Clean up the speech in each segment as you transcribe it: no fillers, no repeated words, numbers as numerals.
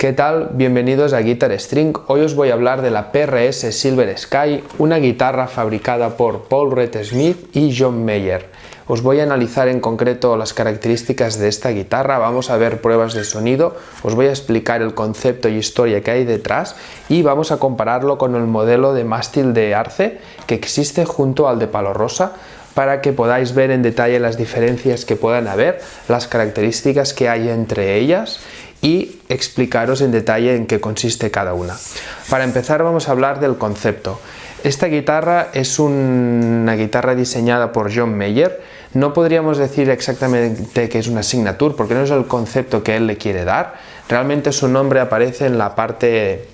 ¿Qué tal? Bienvenidos a Guitar String. Hoy os voy a hablar de la PRS Silver Sky, una guitarra fabricada por Paul Reed Smith y John Mayer. Os voy a analizar en concreto las características de esta guitarra, vamos a ver pruebas de sonido, os voy a explicar el concepto y historia que hay detrás y vamos a compararlo con el modelo de mástil de Arce que existe junto al de Palo Rosa, para que podáis ver en detalle las diferencias que puedan haber, las características que hay entre ellas y explicaros en detalle en qué consiste cada una. Para empezar vamos a hablar del concepto. Esta guitarra es una guitarra diseñada por John Mayer. No podríamos decir exactamente que es una signature porque no es el concepto que él le quiere dar. Realmente su nombre aparece en la parte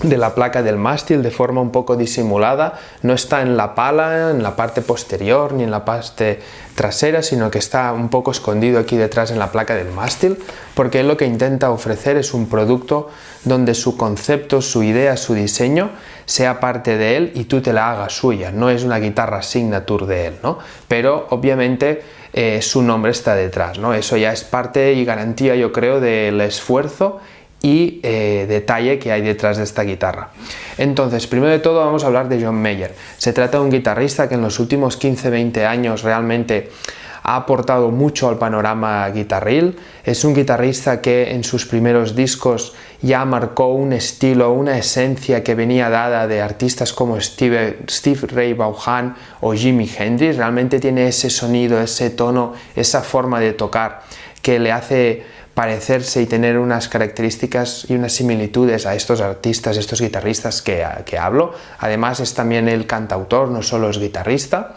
de la placa del mástil de forma un poco disimulada, no está en la pala, en la parte posterior ni en la parte trasera, sino que está un poco escondido aquí detrás en la placa del mástil, porque él lo que intenta ofrecer es un producto donde su concepto, su idea, su diseño sea parte de él y tú te la hagas suya. No es una guitarra signature de él, ¿no? Pero obviamente su nombre está detrás, ¿no? Eso ya es parte y garantía, yo creo, del esfuerzo y detalle que hay detrás de esta guitarra. Entonces, primero de todo vamos a hablar de John Mayer. Se trata de un guitarrista que en los últimos 15-20 años realmente ha aportado mucho al panorama guitarril. Es un guitarrista que en sus primeros discos ya marcó un estilo, una esencia que venía dada de artistas como Steve Ray Vaughan o Jimi Hendrix. Realmente tiene ese sonido, ese tono, esa forma de tocar que le hace parecerse y tener unas características y unas similitudes a estos artistas, estos guitarristas que hablo. Además es también el cantautor, no solo es guitarrista,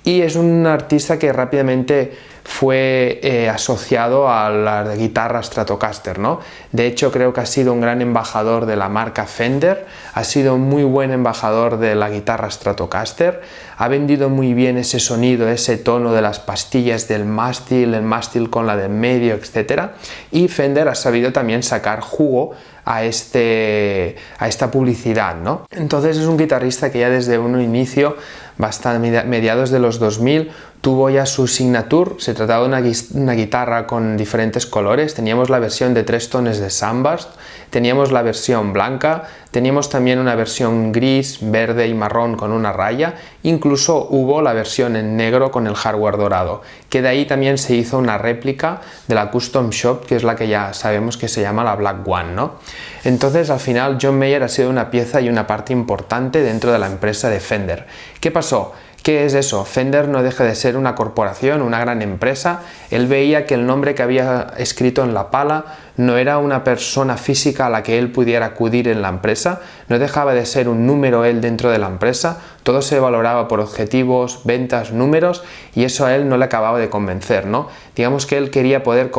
y es un artista que rápidamente fue asociado a la guitarra Stratocaster, ¿no? De hecho creo que ha sido un gran embajador de la marca Fender, ha sido un muy buen embajador de la guitarra Stratocaster, ha vendido muy bien ese sonido, ese tono de las pastillas del mástil, el mástil con la del medio, etc. Y Fender ha sabido también sacar jugo a esta publicidad, ¿no? Entonces es un guitarrista que ya desde un inicio, mediados de los 2000, tuvo ya su signature. Se trataba de una guitarra con diferentes colores. Teníamos la versión de 3 tonos de Sunburst, teníamos la versión blanca, teníamos también una versión gris, verde y marrón con una raya, incluso hubo la versión en negro con el hardware dorado, que de ahí también se hizo una réplica de la Custom Shop, que es la que ya sabemos que se llama la Black One, ¿no? Entonces al final John Mayer ha sido una pieza y una parte importante dentro de la empresa de Fender. ¿Qué pasó? ¿Qué es eso? Fender no deja de ser una corporación, una gran empresa. Él veía que el nombre que había escrito en la pala no era una persona física a la que él pudiera acudir en la empresa, no dejaba de ser un número él dentro de la empresa, todo se valoraba por objetivos, ventas, números, y eso a él no le acababa de convencer, ¿no? Digamos que él quería poder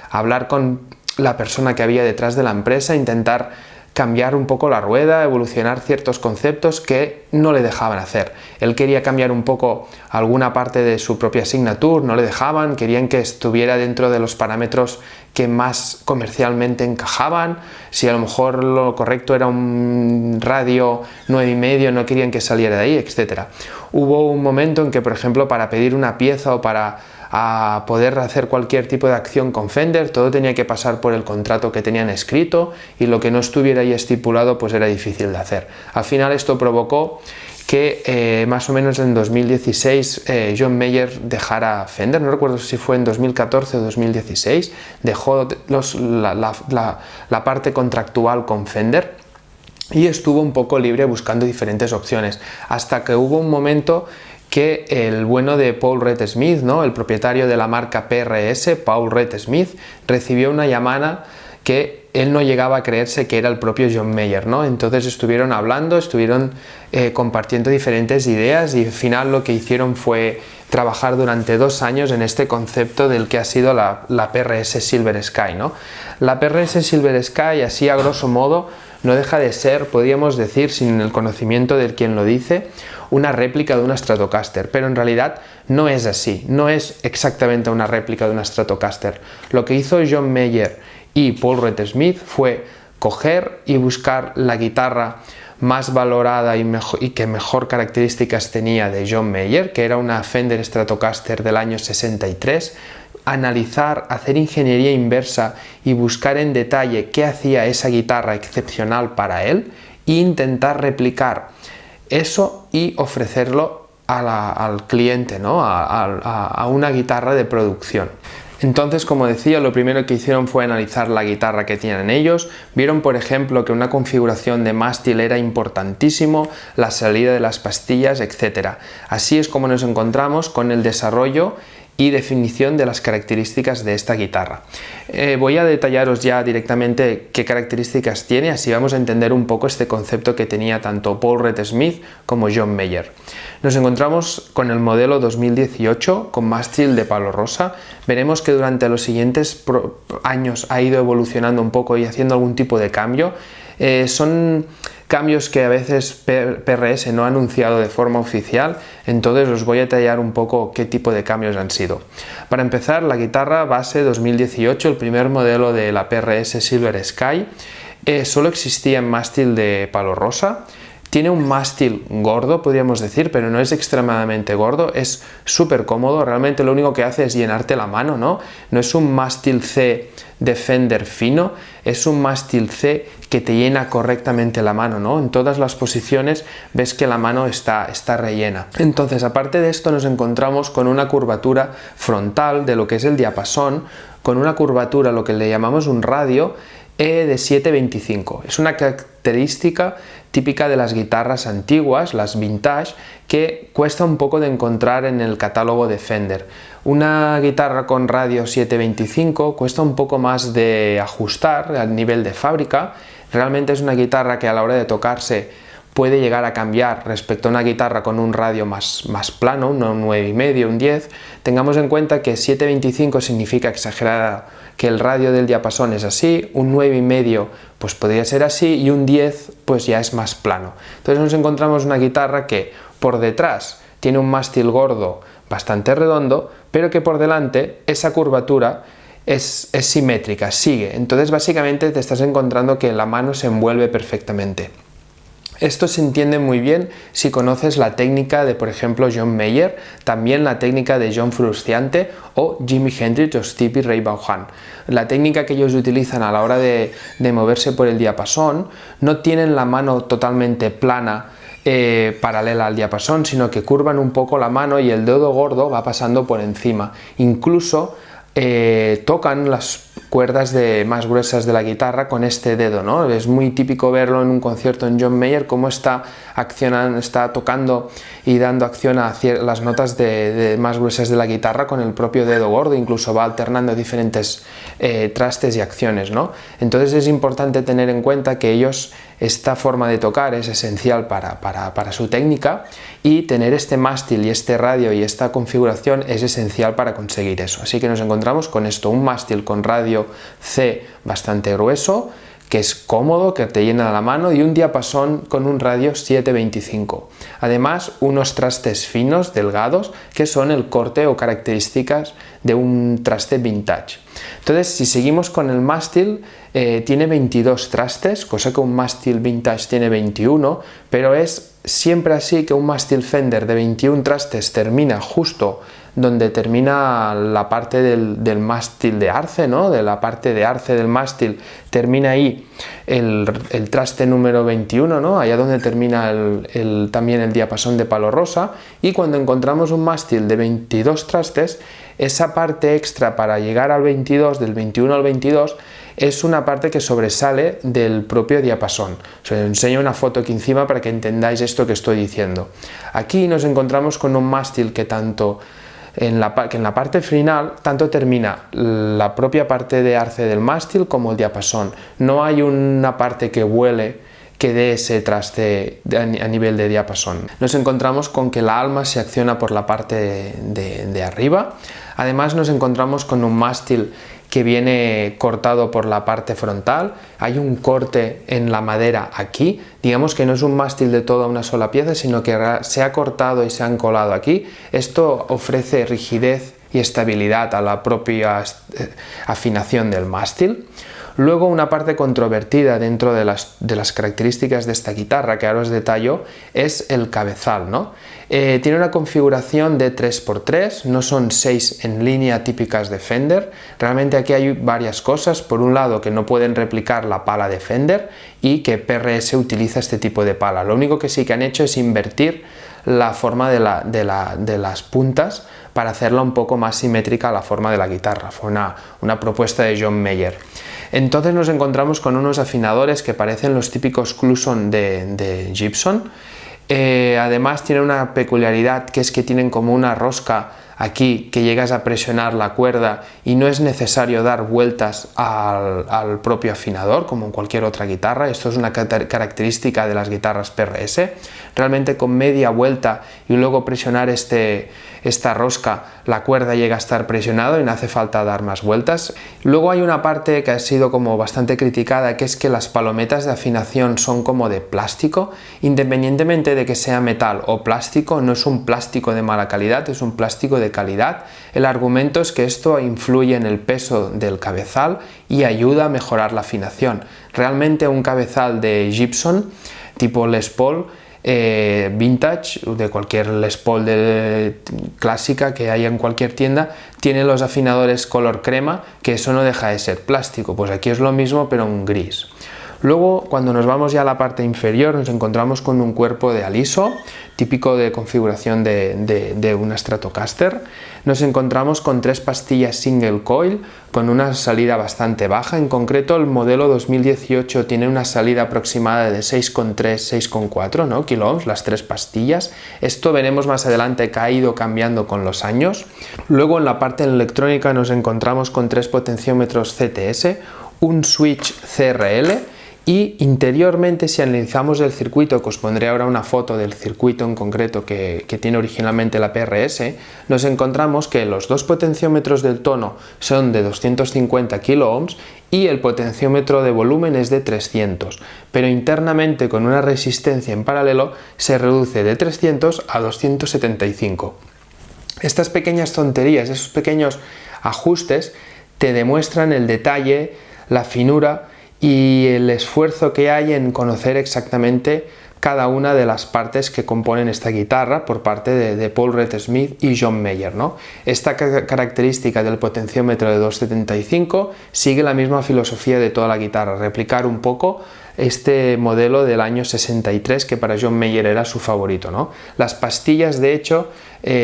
hablar con la persona que había detrás de la empresa, intentar cambiar un poco la rueda, evolucionar ciertos conceptos que no le dejaban hacer. Él quería cambiar un poco alguna parte de su propia signature, no le dejaban, querían que estuviera dentro de los parámetros que más comercialmente encajaban. Si a lo mejor lo correcto era un radio 9,5, no querían que saliera de ahí, etc. Hubo un momento en que, por ejemplo, para pedir una pieza o para poder hacer cualquier tipo de acción con Fender, todo tenía que pasar por el contrato que tenían escrito, y lo que no estuviera ahí estipulado pues era difícil de hacer. Al final esto provocó que más o menos en 2016 John Mayer dejara Fender, no recuerdo si fue en 2014 o 2016, dejó la parte contractual con Fender y estuvo un poco libre buscando diferentes opciones, hasta que hubo un momento que el bueno de Paul Reed Smith, ¿no? El propietario de la marca PRS, Paul Reed Smith, recibió una llamada que él no llegaba a creerse que era el propio John Mayer, ¿no? Entonces estuvieron hablando, estuvieron compartiendo diferentes ideas y al final lo que hicieron fue trabajar durante 2 años en este concepto del que ha sido la PRS Silver Sky, ¿no? La PRS Silver Sky, así a grosso modo, no deja de ser, podríamos decir, sin el conocimiento del quien lo dice, una réplica de una Stratocaster, pero en realidad no es así, no es exactamente una réplica de una Stratocaster. Lo que hizo John Mayer y Paul Reed Smith fue coger y buscar la guitarra más valorada y que mejor características tenía de John Mayer, que era una Fender Stratocaster del año 63, analizar, hacer ingeniería inversa y buscar en detalle qué hacía esa guitarra excepcional para él e intentar replicar eso y ofrecerlo al cliente, ¿no? a una guitarra de producción. Entonces, como decía, lo primero que hicieron fue analizar la guitarra que tienen ellos. Vieron, por ejemplo, que una configuración de mástil era importantísimo, la salida de las pastillas, etc. Así es como nos encontramos con el desarrollo y definición de las características de esta guitarra. Voy a detallaros ya directamente qué características tiene, así vamos a entender un poco este concepto que tenía tanto Paul Reed Smith como John Mayer. Nos encontramos con el modelo 2018 con mástil de palo rosa. Veremos que durante los siguientes años ha ido evolucionando un poco y haciendo algún tipo de cambio. Son cambios que a veces PRS no ha anunciado de forma oficial, entonces os voy a detallar un poco qué tipo de cambios han sido. Para empezar, la guitarra base 2018, el primer modelo de la PRS Silver Sky, solo existía en mástil de palo rosa. Tiene un mástil gordo, podríamos decir, pero no es extremadamente gordo, es súper cómodo, realmente lo único que hace es llenarte la mano, ¿no? No es un mástil C de Fender fino, es un mástil C que te llena correctamente la mano, ¿no? En todas las posiciones ves que la mano está rellena. Entonces, aparte de esto, nos encontramos con una curvatura frontal de lo que es el diapasón, con una curvatura, lo que le llamamos un radio, de 725. Es una característica típica de las guitarras antiguas, las vintage, que cuesta un poco de encontrar en el catálogo de Fender. Una guitarra con radio 725 cuesta un poco más de ajustar al nivel de fábrica. Realmente es una guitarra que a la hora de tocarse puede llegar a cambiar respecto a una guitarra con un radio más plano, un 9,5, un 10. Tengamos en cuenta que 725 significa exagerada, que el radio del diapasón es así, un 9,5 pues podría ser así y un 10 pues ya es más plano. Entonces nos encontramos una guitarra que por detrás tiene un mástil gordo bastante redondo, pero que por delante esa curvatura es simétrica, sigue. Entonces básicamente te estás encontrando que la mano se envuelve perfectamente. Esto se entiende muy bien si conoces la técnica de, por ejemplo, John Mayer, también la técnica de John Frusciante o Jimi Hendrix o Stevie Ray Vaughan. La técnica que ellos utilizan a la hora de moverse por el diapasón, no tienen la mano totalmente plana paralela al diapasón, sino que curvan un poco la mano y el dedo gordo va pasando por encima. Incluso tocan las cuerdas más gruesas de la guitarra con este dedo, ¿no? Es muy típico verlo en un concierto en John Mayer, cómo está tocando y dando acción a las notas más gruesas de la guitarra con el propio dedo gordo, incluso va alternando diferentes trastes y acciones, ¿no? Entonces es importante tener en cuenta que esta forma de tocar es esencial para su técnica, y tener este mástil y este radio y esta configuración es esencial para conseguir eso. Así que nos encontramos con esto, un mástil con radio C bastante grueso, que es cómodo, que te llena la mano, y un diapasón con un radio 725. Además, unos trastes finos, delgados, que son el corte o características de un traste vintage. Entonces, si seguimos con el mástil, tiene 22 trastes, cosa que un mástil vintage tiene 21, pero es siempre así que un mástil Fender de 21 trastes termina justo donde termina la parte del mástil de arce, ¿no? De la parte de arce del mástil termina ahí el traste número 21, ¿no? Allá donde termina también el diapasón de palo rosa, y cuando encontramos un mástil de 22 trastes, esa parte extra para llegar al 22, del 21 al 22, es una parte que sobresale del propio diapasón. Os enseño una foto aquí encima para que entendáis esto que estoy diciendo. Aquí nos encontramos con un mástil que en la parte final tanto termina la propia parte de arce del mástil como el diapasón. No hay una parte que vuele que dé ese traste a nivel de diapasón. Nos encontramos con que la alma se acciona por la parte de arriba. Además nos encontramos con un mástil que viene cortado por la parte frontal, hay un corte en la madera aquí, digamos que no es un mástil de toda una sola pieza, sino que se ha cortado y se han colado aquí. Esto ofrece rigidez y estabilidad a la propia afinación del mástil. Luego, una parte controvertida dentro de las características de esta guitarra, que ahora os detallo, es el cabezal, ¿no? Tiene una configuración de 3x3, no son 6 en línea típicas de Fender. Realmente aquí hay varias cosas. Por un lado, que no pueden replicar la pala de Fender y que PRS utiliza este tipo de pala. Lo único que sí que han hecho es invertir la forma de las puntas para hacerla un poco más simétrica a la forma de la guitarra. Fue una propuesta de John Mayer. Entonces nos encontramos con unos afinadores que parecen los típicos Cluson de Gibson. Además tienen una peculiaridad, que es que tienen como una rosca aquí que llegas a presionar la cuerda y no es necesario dar vueltas al propio afinador como en cualquier otra guitarra. Esto es una característica de las guitarras PRS. Realmente con media vuelta y luego presionar esta rosca, la cuerda llega a estar presionada y no hace falta dar más vueltas. Luego hay una parte que ha sido como bastante criticada, que es que las palometas de afinación son como de plástico. Independientemente de que sea metal o plástico, no es un plástico de mala calidad, es un plástico de calidad. El argumento es que esto influye en el peso del cabezal y ayuda a mejorar la afinación. Realmente un cabezal de Gibson tipo Les Paul vintage, de cualquier Les Paul clásica que haya en cualquier tienda, tiene los afinadores color crema, que eso no deja de ser plástico. Pues aquí es lo mismo pero en gris. Luego, cuando nos vamos ya a la parte inferior, nos encontramos con un cuerpo de aliso, típico de configuración de una Stratocaster. Nos encontramos con 3 pastillas single coil, con una salida bastante baja. En concreto, el modelo 2018 tiene una salida aproximada de 6,3, 6,4 ¿no? kiloohms, las 3 pastillas. Esto veremos más adelante que ha ido cambiando con los años. Luego, en la parte electrónica, nos encontramos con 3 potenciómetros CTS, un switch CRL, y interiormente, si analizamos el circuito, que os pondré ahora una foto del circuito en concreto que tiene originalmente la PRS, nos encontramos que los 2 potenciómetros del tono son de 250 kiloohms y el potenciómetro de volumen es de 300, pero internamente con una resistencia en paralelo se reduce de 300 a 275. Estas pequeñas tonterías, esos pequeños ajustes te demuestran el detalle, la finura y el esfuerzo que hay en conocer exactamente cada una de las partes que componen esta guitarra por parte de Paul Reed Smith y John Mayer, ¿no? Esta característica del potenciómetro de 275 sigue la misma filosofía de toda la guitarra, replicar un poco este modelo del año 63 que para John Mayer era su favorito, ¿no? Las pastillas, de hecho,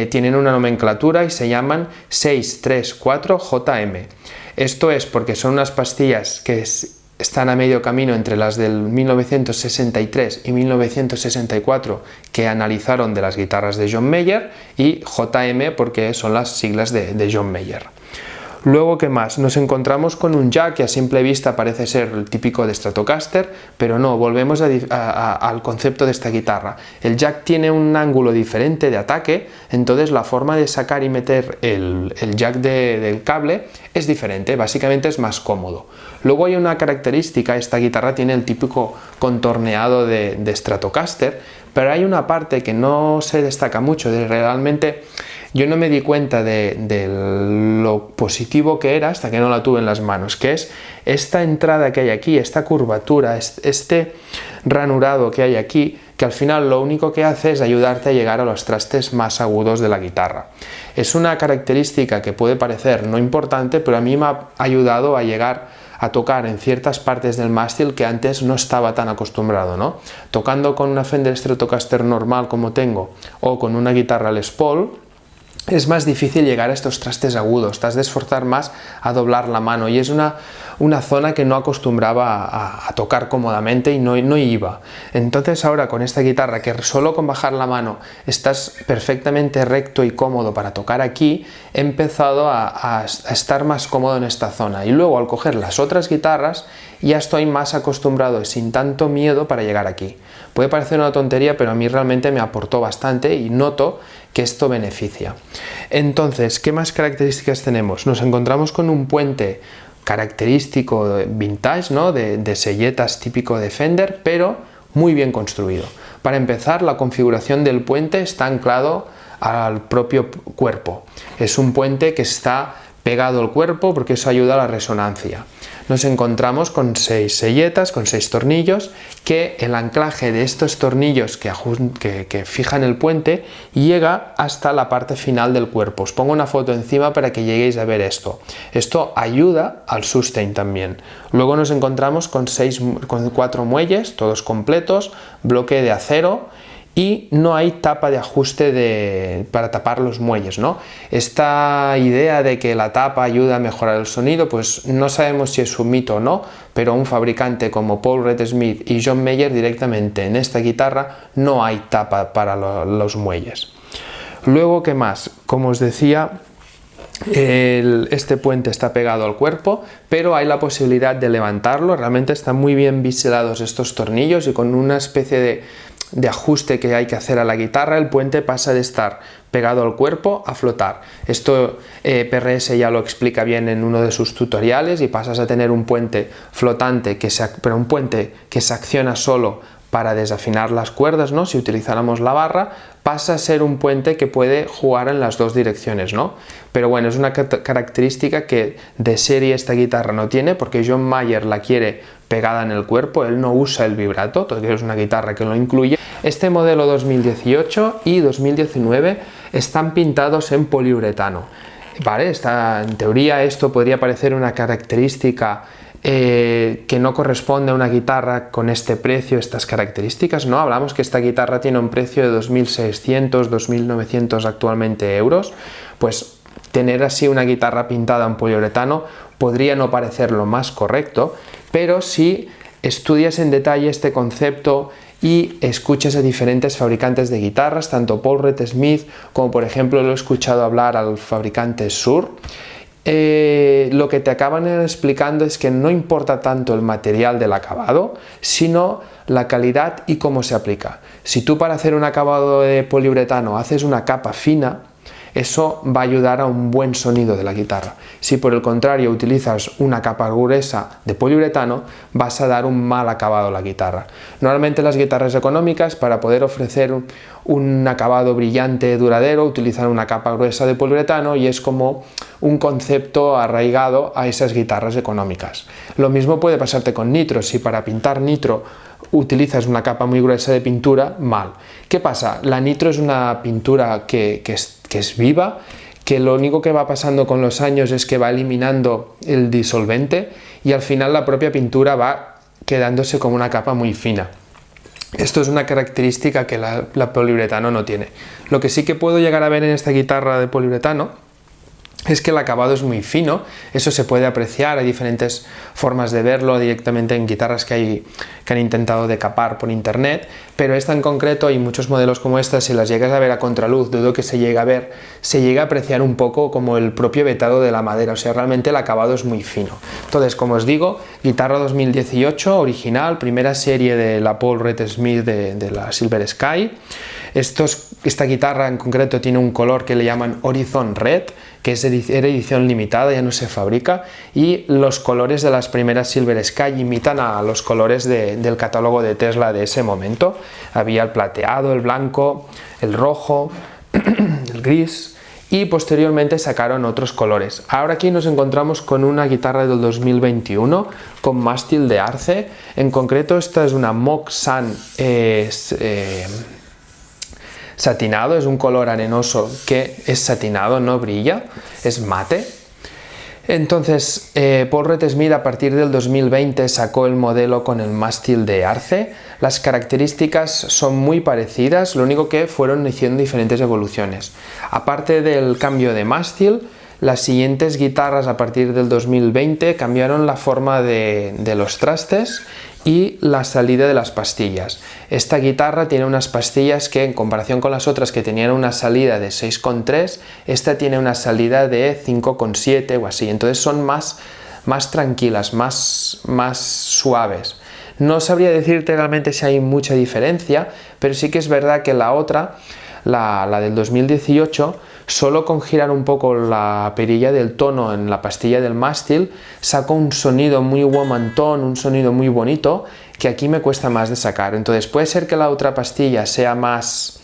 tienen una nomenclatura y se llaman 634JM. Esto es porque son unas pastillas que están a medio camino entre las del 1963 y 1964 que analizaron de las guitarras de John Mayer, y JM porque son las siglas de John Mayer. Luego, ¿qué más? Nos encontramos con un jack que a simple vista parece ser el típico de Stratocaster, pero no, volvemos al concepto de esta guitarra. El jack tiene un ángulo diferente de ataque, entonces la forma de sacar y meter el jack del cable es diferente, básicamente es más cómodo. Luego hay una característica, esta guitarra tiene el típico contorneado de Stratocaster, pero hay una parte que no se destaca mucho, realmente yo no me di cuenta de lo positivo que era hasta que no la tuve en las manos, que es esta entrada que hay aquí, esta curvatura, este ranurado que hay aquí, que al final lo único que hace es ayudarte a llegar a los trastes más agudos de la guitarra. Es una característica que puede parecer no importante, pero a mí me ha ayudado a llegar a tocar en ciertas partes del mástil que antes no estaba tan acostumbrado, ¿no? Tocando con una Fender Stratocaster normal como tengo, o con una guitarra Les Paul, es más difícil llegar a estos trastes agudos, te has de esforzar más a doblar la mano, y es una zona que no acostumbraba a tocar cómodamente y no iba. Entonces ahora con esta guitarra, que solo con bajar la mano estás perfectamente recto y cómodo para tocar aquí, he empezado a estar más cómodo en esta zona, y luego al coger las otras guitarras ya estoy más acostumbrado y sin tanto miedo para llegar aquí. Puede parecer una tontería, pero a mí realmente me aportó bastante y noto que esto beneficia. Entonces, ¿qué más características tenemos? Nos encontramos con un puente característico vintage, ¿no? de selletas típico de Fender, pero muy bien construido. Para empezar, la configuración del puente está anclado al propio cuerpo. Es un puente que está pegado al cuerpo porque eso ayuda a la resonancia. nos encontramos con 6 selletas, con 6 tornillos, que el anclaje de estos tornillos que fijan el puente llega hasta la parte final del cuerpo. Os pongo una foto encima para que lleguéis a ver esto. Esto ayuda al sustain también. Luego nos encontramos con 4 muelles, todos completos, bloque de acero, y no hay tapa de ajuste para tapar los muelles, ¿no? Esta idea de que la tapa ayuda a mejorar el sonido, pues no sabemos si es un mito o no, pero un fabricante como Paul Reed Smith y John Mayer directamente en esta guitarra no hay tapa para los muelles. Luego, ¿qué más? Como os decía, este puente está pegado al cuerpo, pero hay la posibilidad de levantarlo. Realmente están muy bien biselados estos tornillos y con una especie de ajuste que hay que hacer a la guitarra, el puente pasa de estar pegado al cuerpo a flotar. Esto PRS ya lo explica bien en uno de sus tutoriales, y pasas a tener un puente flotante, pero un puente que se acciona solo para desafinar las cuerdas, ¿no? Si utilizáramos la barra, pasa a ser un puente que puede jugar en las dos direcciones, ¿no? Pero bueno, es una característica que de serie esta guitarra no tiene, porque John Mayer la quiere pegada en el cuerpo, él no usa el vibrato, todavía es una guitarra que lo incluye. Este modelo 2018 y 2019 están pintados en poliuretano, ¿vale? En teoría esto podría parecer una característica que no corresponde a una guitarra con este precio, estas características, ¿no? Hablamos que esta guitarra tiene un precio de 2.600, 2.900 actualmente euros, pues tener así una guitarra pintada en poliuretano podría no parecer lo más correcto, pero si estudias en detalle este concepto y escuchas a diferentes fabricantes de guitarras, tanto Paul Reed Smith como por ejemplo lo he escuchado hablar al fabricante Shure, lo que te acaban explicando es que no importa tanto el material del acabado, sino la calidad y cómo se aplica. Si tú para hacer un acabado de poliuretano haces una capa fina, eso va a ayudar a un buen sonido de la guitarra. Si por el contrario utilizas una capa gruesa de poliuretano, vas a dar un mal acabado a la guitarra. Normalmente las guitarras económicas, para poder ofrecer un acabado brillante, duradero, utilizan una capa gruesa de poliuretano, y es como un concepto arraigado a esas guitarras económicas. Lo mismo puede pasarte con nitro. Si para pintar nitro utilizas una capa muy gruesa de pintura, mal. ¿Qué pasa? La nitro es una pintura que es viva, que lo único que va pasando con los años es que va eliminando el disolvente y al final la propia pintura va quedándose como una capa muy fina. Esto es una característica que la poliuretano no tiene. Lo que sí que puedo llegar a ver en esta guitarra de poliuretano es que el acabado es muy fino. Eso se puede apreciar, hay diferentes formas de verlo directamente en guitarras que han intentado decapar por internet, pero esta en concreto, hay muchos modelos como esta, si las llegas a ver a contraluz, dudo que se llegue a ver, se llega a apreciar un poco como el propio vetado de la madera, o sea, realmente el acabado es muy fino. Entonces, como os digo, guitarra 2018, original, primera serie de la Paul Reed Smith de la Silver Sky. Esta guitarra en concreto tiene un color que le llaman Horizon Red, que era edición limitada, ya no se fabrica, y los colores de las primeras Silver Sky imitan a los colores del catálogo de Tesla de ese momento. Había el plateado, el blanco, el rojo, el gris, y posteriormente sacaron otros colores. Ahora aquí nos encontramos con una guitarra del 2021 con mástil de arce. En concreto esta es una Moog Sun satinado, es un color arenoso que es satinado, no brilla, es mate. Entonces Paul Reed Smith a partir del 2020 sacó el modelo con el mástil de arce. Las características son muy parecidas, lo único que fueron haciendo diferentes evoluciones. Aparte del cambio de mástil, las siguientes guitarras a partir del 2020 cambiaron la forma de los trastes y la salida de las pastillas. Esta guitarra tiene unas pastillas que, en comparación con las otras que tenían una salida de 6,3, esta tiene una salida de 5,7 o así, entonces son más tranquilas, más suaves. No sabría decirte realmente si hay mucha diferencia, pero sí que es verdad que la otra, la del 2018, solo con girar un poco la perilla del tono en la pastilla del mástil, saco un sonido muy woman tone, un sonido muy bonito, que aquí me cuesta más de sacar. Entonces puede ser que la otra pastilla sea más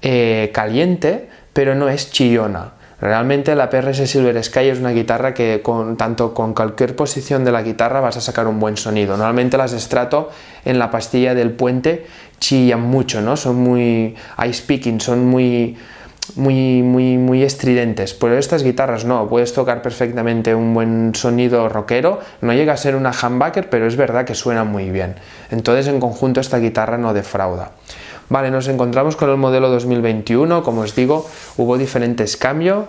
caliente, pero no es chillona. Realmente la PRS Silver Sky es una guitarra que tanto con cualquier posición de la guitarra vas a sacar un buen sonido. Normalmente las Strato en la pastilla del puente chillan mucho, ¿no? Son muy ice picking, son muy estridentes, pero estas guitarras no, puedes tocar perfectamente un buen sonido rockero, no llega a ser una humbucker, pero es verdad que suena muy bien. Entonces en conjunto esta guitarra no defrauda. Vale, nos encontramos con el modelo 2021, como os digo, hubo diferentes cambios,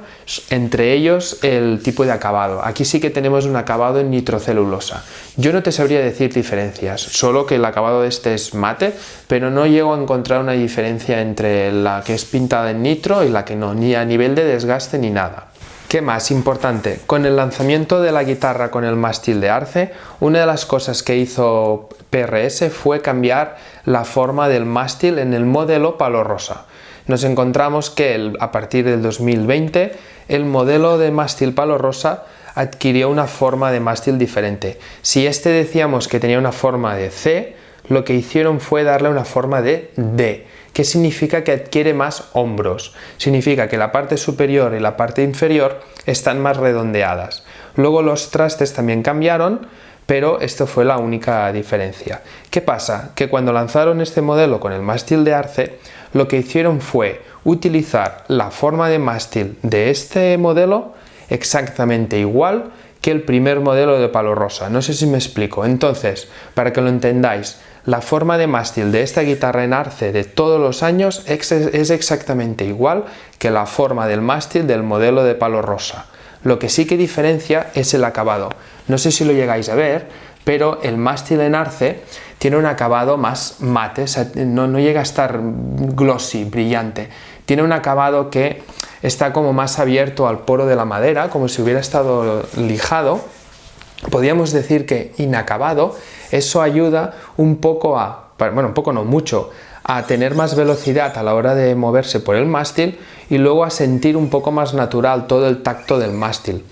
entre ellos el tipo de acabado. Aquí sí que tenemos un acabado en nitrocelulosa. Yo no te sabría decir diferencias, solo que el acabado de este es mate, pero no llego a encontrar una diferencia entre la que es pintada en nitro y la que no, ni a nivel de desgaste ni nada. ¿Qué más? Importante, con el lanzamiento de la guitarra con el mástil de arce, una de las cosas que hizo PRS fue cambiar la forma del mástil en el modelo palo rosa. Nos encontramos que a partir del 2020 el modelo de mástil palo rosa adquirió una forma de mástil diferente. Si este decíamos que tenía una forma de C, lo que hicieron fue darle una forma de D. ¿Qué significa? Que adquiere más hombros. Significa que la parte superior y la parte inferior están más redondeadas. Luego los trastes también cambiaron, pero esto fue la única diferencia. ¿Qué pasa? Que cuando lanzaron este modelo con el mástil de arce, lo que hicieron fue utilizar la forma de mástil de este modelo exactamente igual que el primer modelo de palo rosa. No sé si me explico. Entonces, para que lo entendáis, la forma de mástil de esta guitarra en arce de todos los años es exactamente igual que la forma del mástil del modelo de palo rosa. Lo que sí que diferencia es el acabado. No sé si lo llegáis a ver, pero el mástil en arce tiene un acabado más mate, o sea, no llega a estar glossy, brillante. Tiene un acabado que está como más abierto al poro de la madera, como si hubiera estado lijado. Podríamos decir que inacabado. Eso ayuda un poco mucho, a tener más velocidad a la hora de moverse por el mástil y luego a sentir un poco más natural todo el tacto del mástil.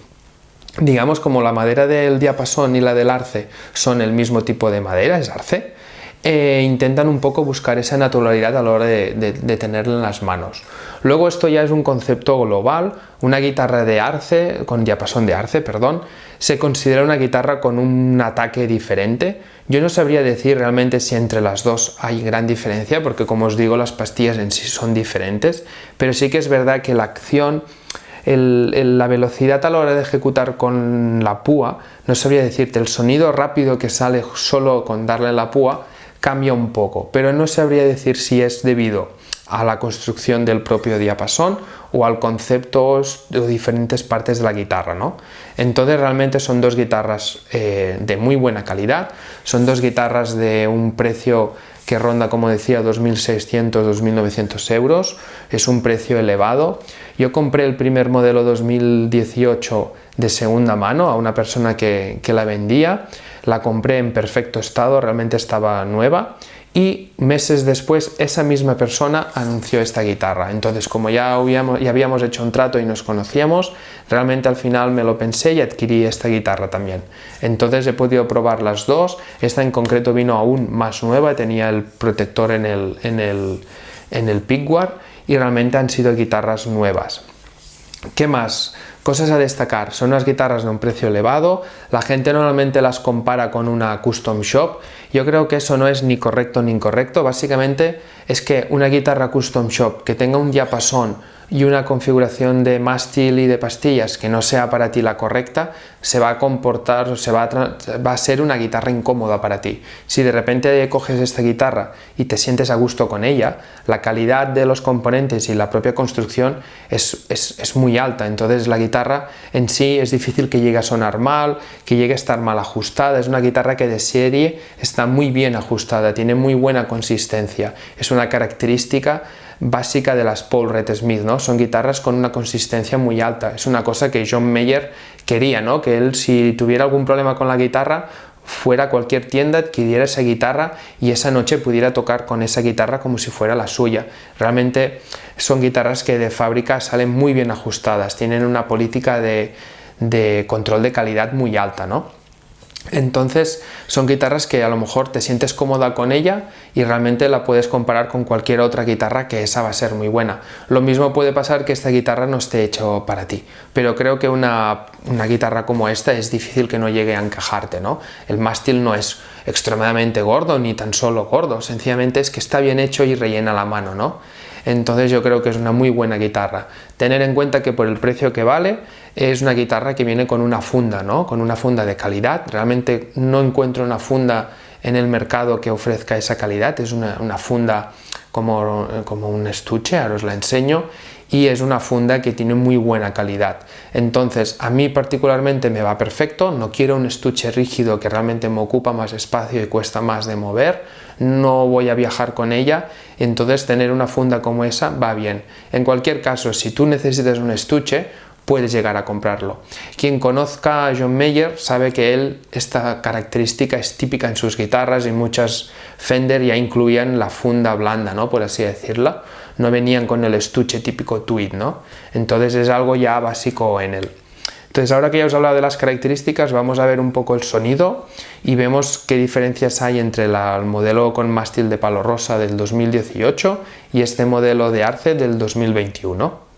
Digamos, como la madera del diapasón y la del arce son el mismo tipo de madera, es arce, intentan un poco buscar esa naturalidad a la hora de tenerla en las manos. Luego esto ya es un concepto global. Una guitarra de arce, con diapasón de arce, perdón, se considera una guitarra con un ataque diferente. Yo no sabría decir realmente si entre las dos hay gran diferencia, porque como os digo, las pastillas en sí son diferentes, pero sí que es verdad que la acción, la velocidad a la hora de ejecutar con la púa, no sabría decirte, el sonido rápido que sale solo con darle la púa cambia un poco, pero no sabría decir si es debido a la construcción del propio diapasón o al concepto de diferentes partes de la guitarra, ¿no? Entonces realmente son dos guitarras de muy buena calidad, son dos guitarras de un precio que ronda, como decía, 2.600, 2.900 euros, es un precio elevado. Yo compré el primer modelo 2018 de segunda mano a una persona que la vendía, la compré en perfecto estado, realmente estaba nueva, y meses después esa misma persona anunció esta guitarra. Entonces, como ya habíamos hecho un trato y nos conocíamos, realmente al final me lo pensé y adquirí esta guitarra también. Entonces he podido probar las dos. Esta en concreto vino aún más nueva, tenía el protector en el pickguard y realmente han sido guitarras nuevas. ¿Qué más? Cosas a destacar, son unas guitarras de un precio elevado, la gente normalmente las compara con una custom shop. Yo creo que eso no es ni correcto ni incorrecto, básicamente es que una guitarra custom shop que tenga un diapasón y una configuración de mástil y de pastillas que no sea para ti la correcta, se va a comportar, va a ser una guitarra incómoda para ti. Si de repente coges esta guitarra y te sientes a gusto con ella, la calidad de los componentes y la propia construcción es muy alta, entonces la guitarra en sí es difícil que llegue a sonar mal, que llegue a estar mal ajustada. Es una guitarra que de serie está muy bien ajustada, tiene muy buena consistencia, es una característica básica de las Paul Reed Smith, ¿no? Son guitarras con una consistencia muy alta, es una cosa que John Mayer quería, ¿no? Que él, si tuviera algún problema con la guitarra, fuera a cualquier tienda, adquiriera esa guitarra y esa noche pudiera tocar con esa guitarra como si fuera la suya. Realmente son guitarras que de fábrica salen muy bien ajustadas, tienen una política de control de calidad muy alta, ¿no? Entonces son guitarras que a lo mejor te sientes cómoda con ella y realmente la puedes comparar con cualquier otra guitarra, que esa va a ser muy buena. Lo mismo puede pasar que esta guitarra no esté hecho para ti, pero creo que una guitarra como esta es difícil que no llegue a encajarte, ¿no? El mástil no es extremadamente gordo ni tan solo gordo, sencillamente es que está bien hecho y rellena la mano, ¿no? Entonces yo creo que es una muy buena guitarra. Tener en cuenta que por el precio que vale es una guitarra que viene con una funda, ¿no? Con una funda de calidad. Realmente no encuentro una funda en el mercado que ofrezca esa calidad. Es una funda como un estuche, ahora os la enseño, y es una funda que tiene muy buena calidad. Entonces a mí particularmente me va perfecto, no quiero un estuche rígido que realmente me ocupa más espacio y cuesta más de mover, no voy a viajar con ella, entonces tener una funda como esa va bien. En cualquier caso, si tú necesitas un estuche, puedes llegar a comprarlo. Quien conozca a John Mayer sabe que esta característica es típica en sus guitarras, y muchas Fender ya incluían la funda blanda, ¿no? Por así decirla, no venían con el estuche típico tweed, ¿no? Entonces es algo ya básico en él. Entonces, ahora que ya os he hablado de las características, vamos a ver un poco el sonido y vemos qué diferencias hay entre el modelo con mástil de palo rosa del 2018 y este modelo de Arce del 2021.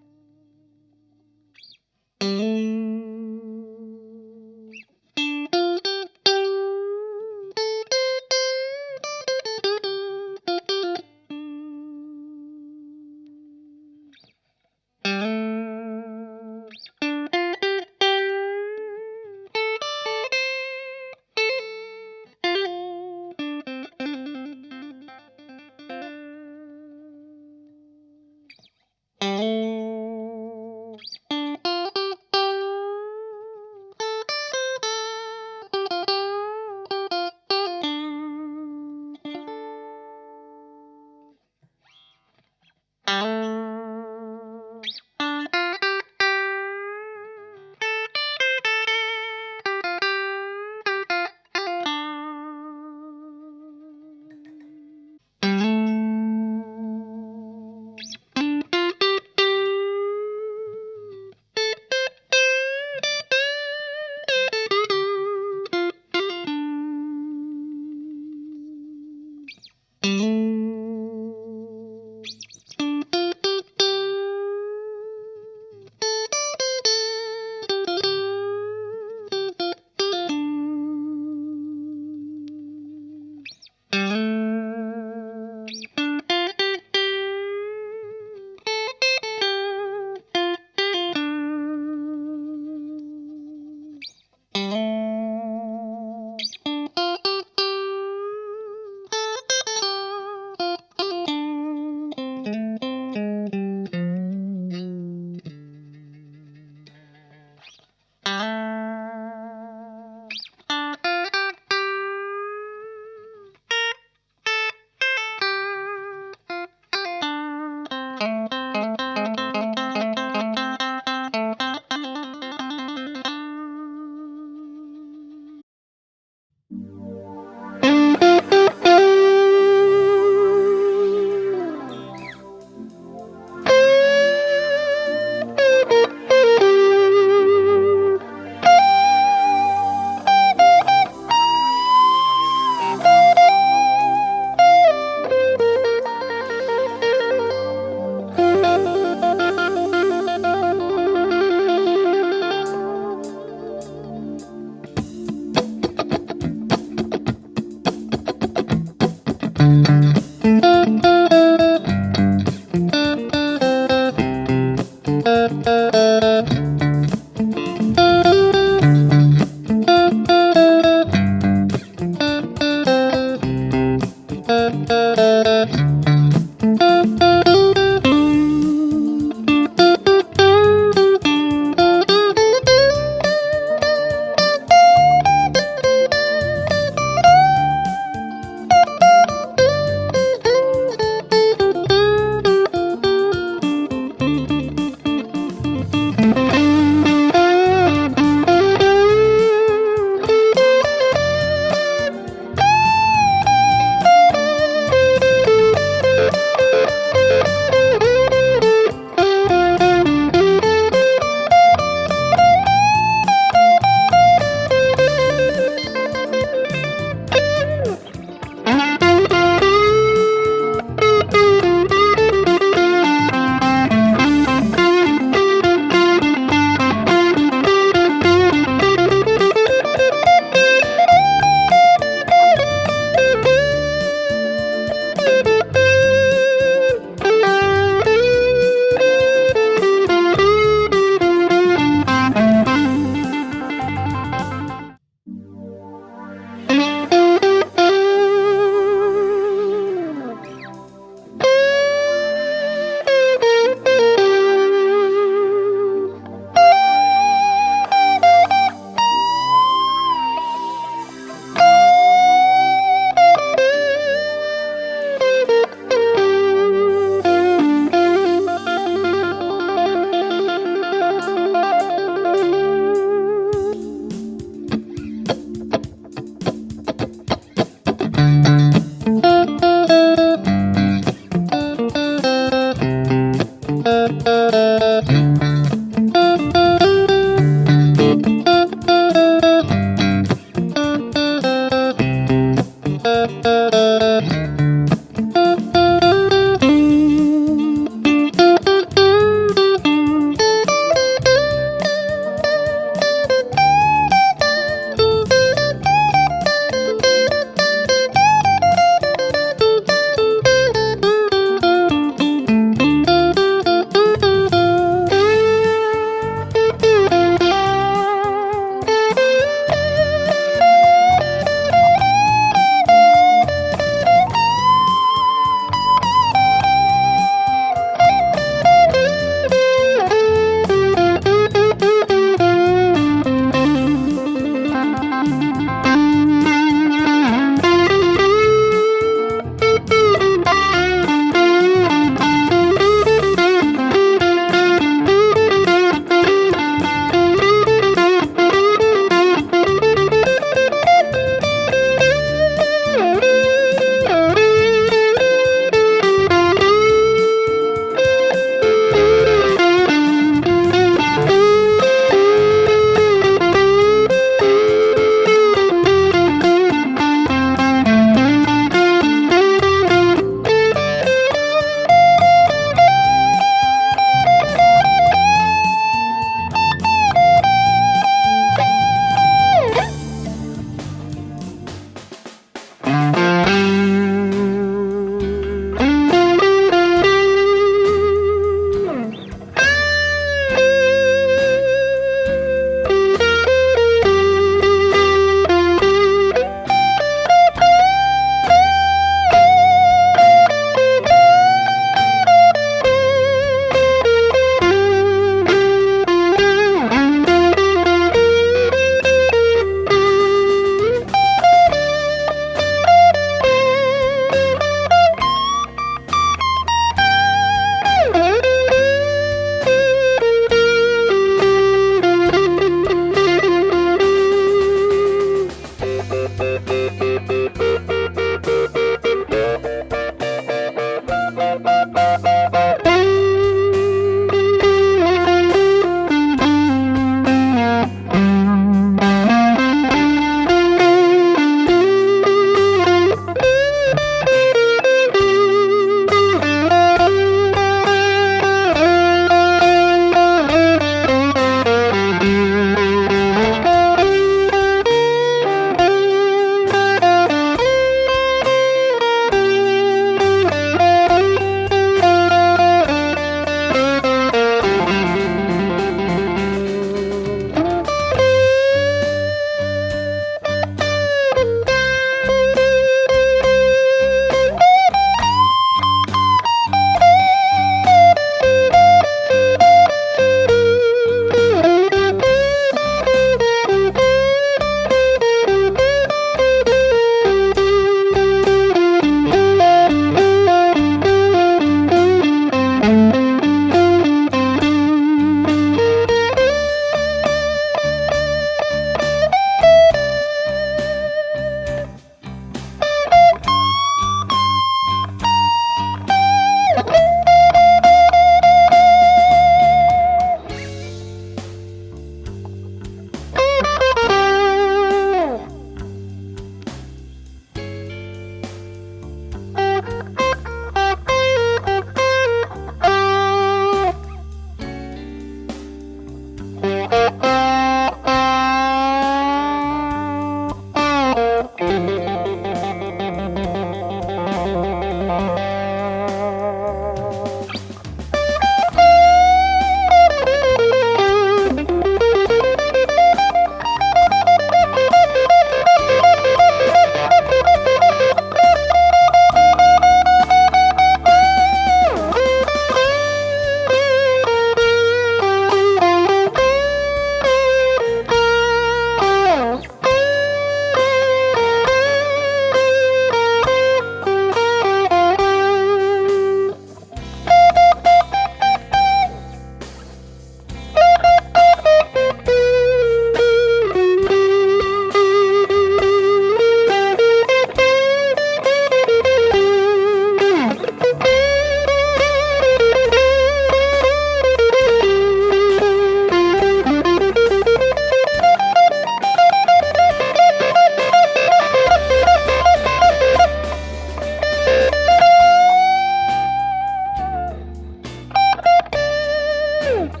Woo!